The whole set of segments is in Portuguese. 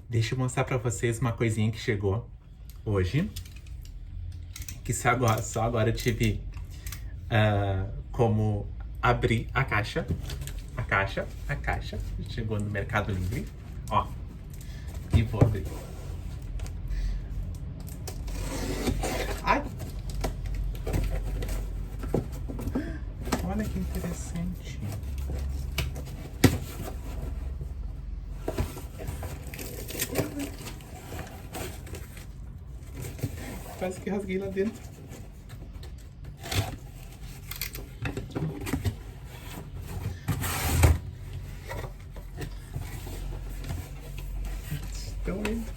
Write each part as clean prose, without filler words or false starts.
Deixa eu mostrar pra vocês uma coisinha que chegou hoje. Que só agora eu tive como abrir a caixa. A caixa. Chegou no Mercado Livre. Ó. E vou abrir. Ai! Olha que interessante. Quase que rasguei lá dentro. Tão lindo.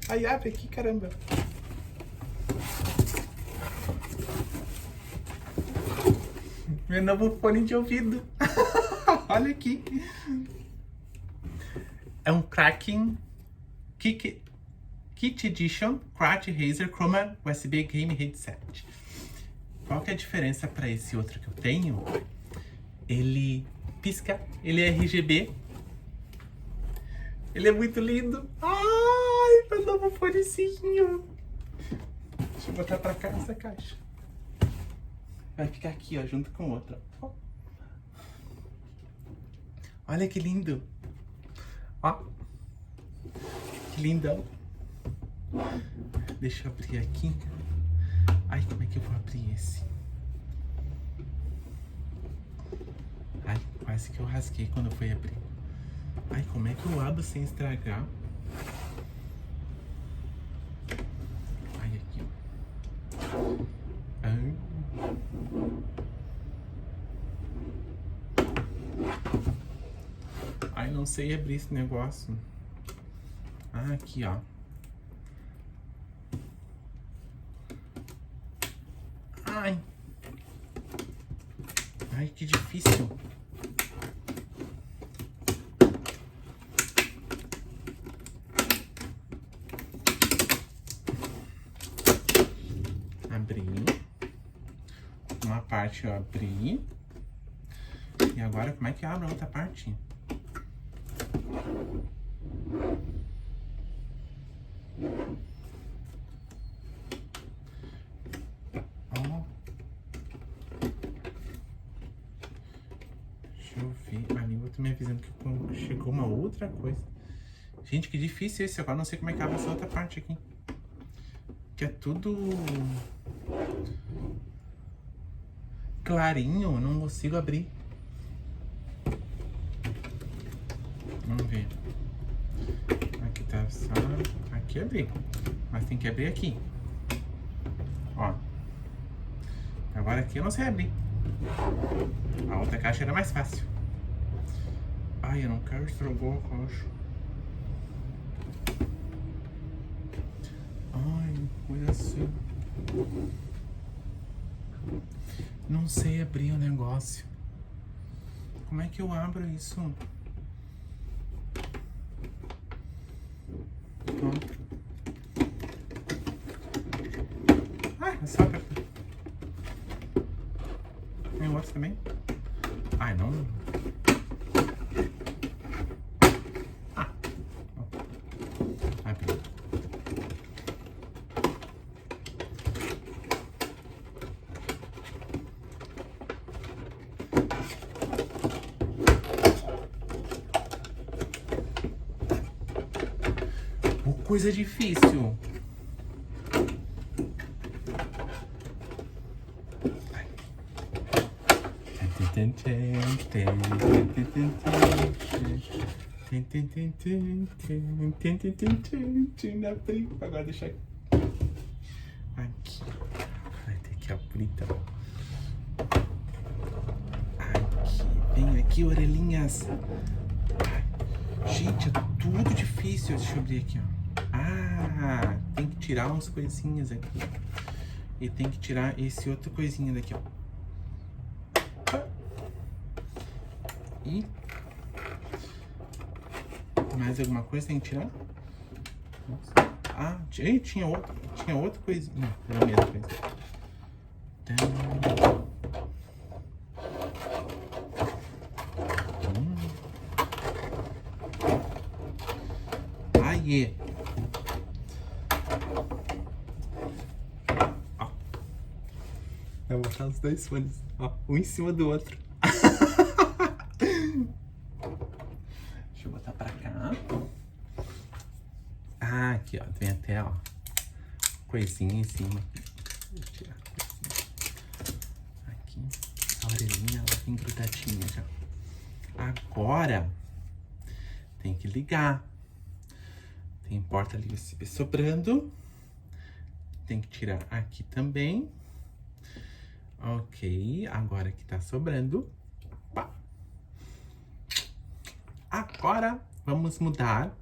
Ai, abre aqui, caramba. Meu novo fone de ouvido. Olha aqui. É um Kraken Kitty Edition, Razer, Chroma, USB Game Headset. Qual que é a diferença para esse outro que eu tenho? Ele pisca, ele é RGB. Ele é muito lindo. Ai, meu novo fonezinho. Deixa eu botar pra cá nessa caixa. Vai ficar aqui, ó, junto com outra. Olha que lindo. Ó. Que lindão. Deixa eu abrir aqui. Ai, como é que eu vou abrir esse? Ai, quase que eu rasguei quando eu fui abrir. Ai, como é que eu abro sem estragar? Ai, aqui, ó. Ai. Ai, não sei abrir esse negócio. Ah, aqui, ó. Ai. Ai, que difícil. Abri. Uma parte eu abri. E agora como é que abre a outra parte? Ó. Deixa eu ver. A língua tá me avisando que chegou uma outra coisa. Gente, que difícil esse. Agora não sei como é que abre essa outra parte aqui. Que é tudo clarinho, eu não consigo abrir. Vamos ver. Aqui tá só... Aqui abri. Mas tem que abrir aqui. Ó. Agora aqui eu não sei abrir. A outra caixa era mais fácil. Ai, eu não quero estragar a caixa. Ai, olha assim. Não sei abrir o negócio. Como é que eu abro isso? Pronto. Ah, é só apertar. Tem outro também? Ai, não. Ah. Abri. Coisa difícil. Agora deixa aqui. Vai ter que abrir, tá bom. Aqui. Vem aqui, orelhinhas. Gente, é tudo difícil. Deixa eu abrir aqui, ó. Ah, tem que tirar umas coisinhas aqui. E tem que tirar esse outro coisinha daqui, ó. E mais alguma coisa tem que tirar? Nossa. Ah, tinha outra coisinha. Era a mesma coisa. aí. Ó. Eu vou botar os dois fones, ó, um em cima do outro. Deixa eu botar pra cá. Ah, aqui, ó, tem até, ó, coisinha em cima. Deixa eu tirar a coisinha. Aqui, a orelhinha, ela tem grudadinha já. Agora, tem que ligar. Tem porta ali USB sobrando. Tem que tirar aqui também. Ok, agora que tá sobrando. Pá. Agora, vamos mudar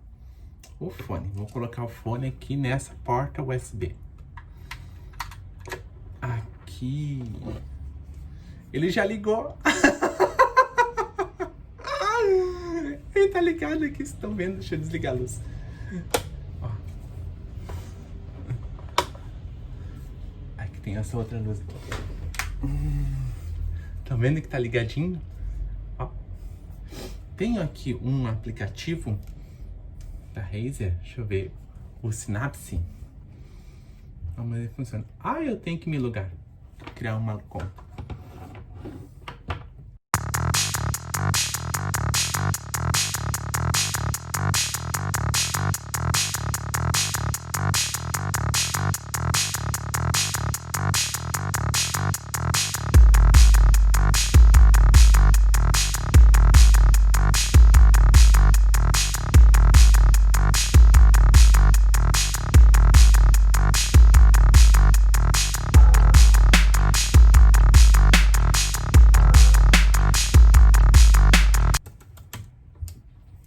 o fone. Vou colocar o fone aqui nessa porta USB. Aqui. Ele já ligou. Ele tá ligado aqui, vocês estão vendo? Deixa eu desligar a luz. Ó. Aqui tem essa outra luz aqui. Tá vendo que tá ligadinho? Ó. Tenho aqui um aplicativo da Razer, deixa eu ver, o Synapse. Vamos ver se funciona. Ah, eu tenho que me logar, criar uma conta.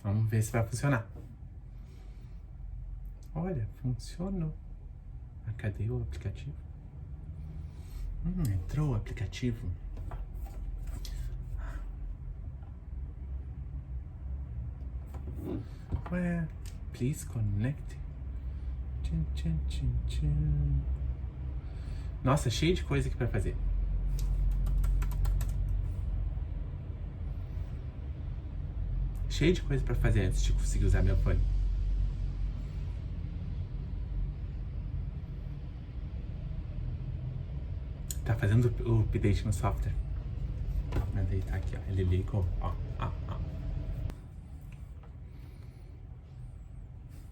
Vamos ver se vai funcionar. Olha, funcionou. Ah, cadê o aplicativo? Entrou o aplicativo. Ué, please connect. Tchan, tchan, tchan, tchan. Nossa, cheio de coisa aqui pra fazer. Cheio de coisa pra fazer antes de conseguir usar meu fone. Tá fazendo o update no software. Mas aí tá aqui, ó. Ele ligou, ó.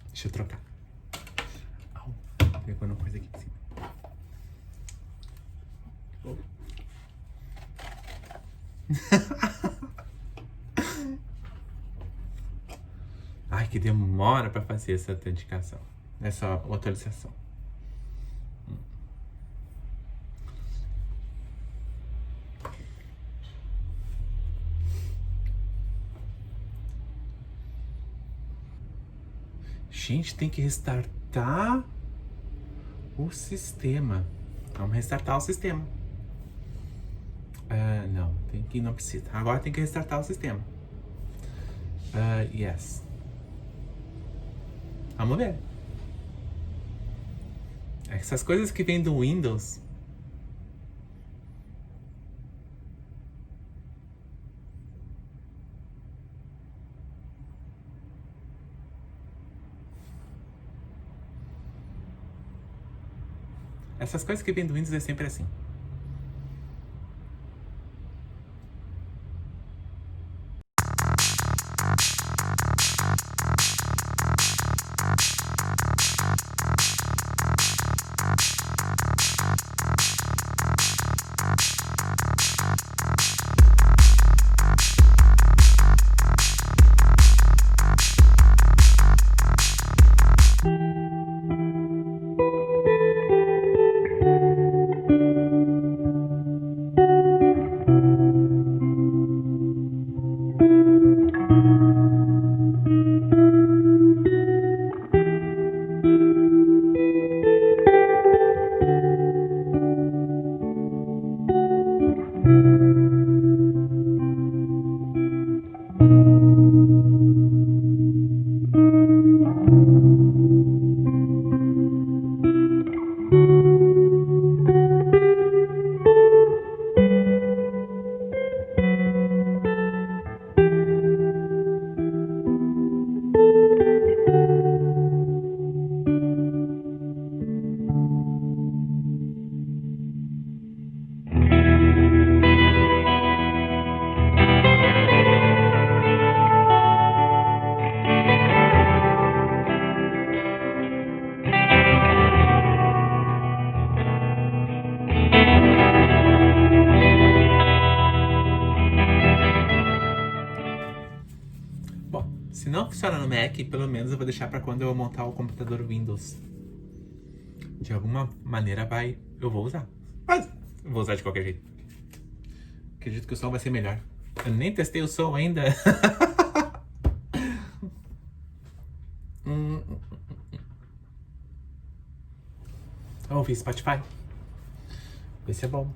Deixa eu trocar. Au, pegou uma coisa aqui em cima. Ai, que demora pra fazer essa autenticação. Essa atualização. Gente, tem que restartar o sistema. Vamos restartar o sistema. Não, não precisa. Agora tem que restartar o sistema. Yes. Vamos ver. Essas coisas que vêm do Windows. Essas coisas que vêm do Windows é sempre assim. Se não funciona no Mac, pelo menos eu vou deixar pra quando eu montar o computador Windows. De alguma maneira eu vou usar. Mas eu vou usar de qualquer jeito. Acredito que o som vai ser melhor. Eu nem testei o som ainda. Vamos ouvir Spotify. Vê se é bom.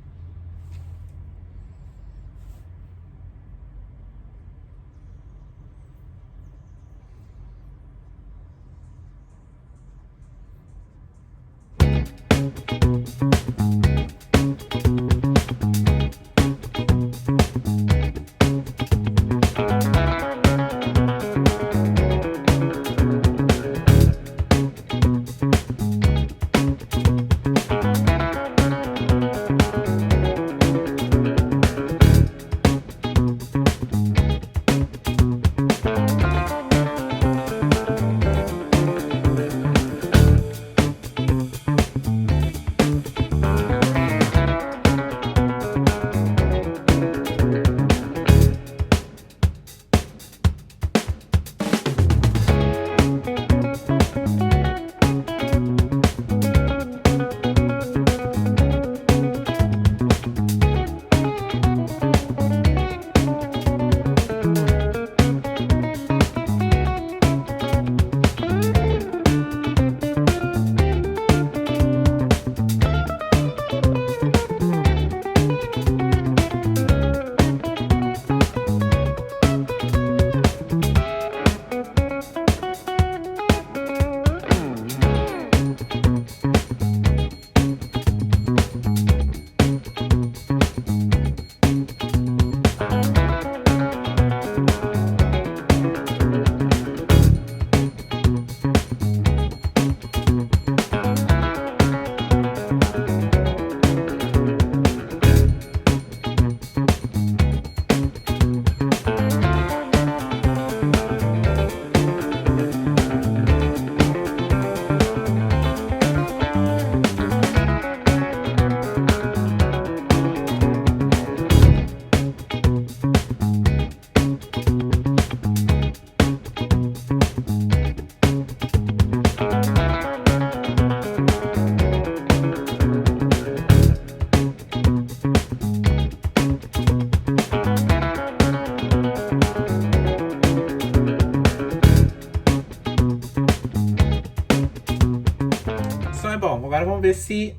Bom, agora vamos ver se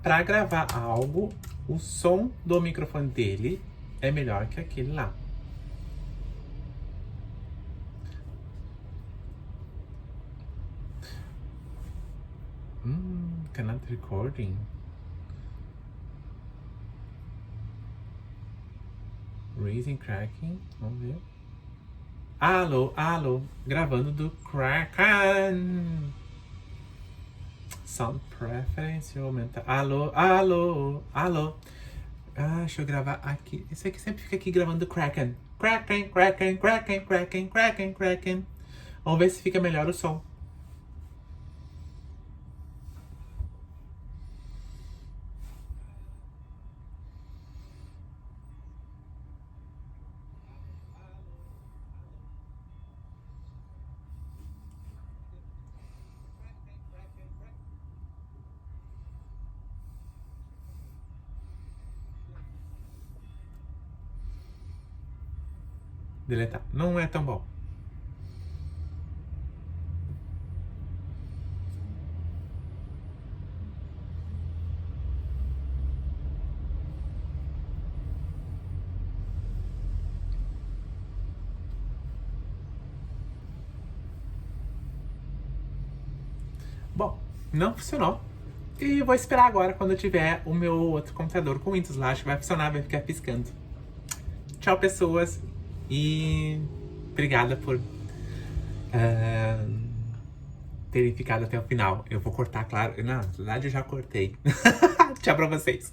pra gravar algo, o som do microfone dele é melhor que aquele lá. Cannot recording. Raising Kraken, vamos ver. Alô, alô, gravando do Kraken. Sound preference, aumentar. Alô, alô, alô. Deixa eu gravar aqui. Esse aqui sempre fica aqui gravando do Kraken. Kraken, Kraken, Kraken, Kraken, Kraken, Kraken. Vamos ver se fica melhor o som. Deletar. Não é tão bom. Bom, não funcionou. E vou esperar agora quando eu tiver o meu outro computador com Windows lá. Acho que vai funcionar, vai ficar piscando. Tchau, pessoas. E obrigada por terem ficado até o final. Eu vou cortar, claro. Na verdade, eu já cortei. Tchau pra vocês.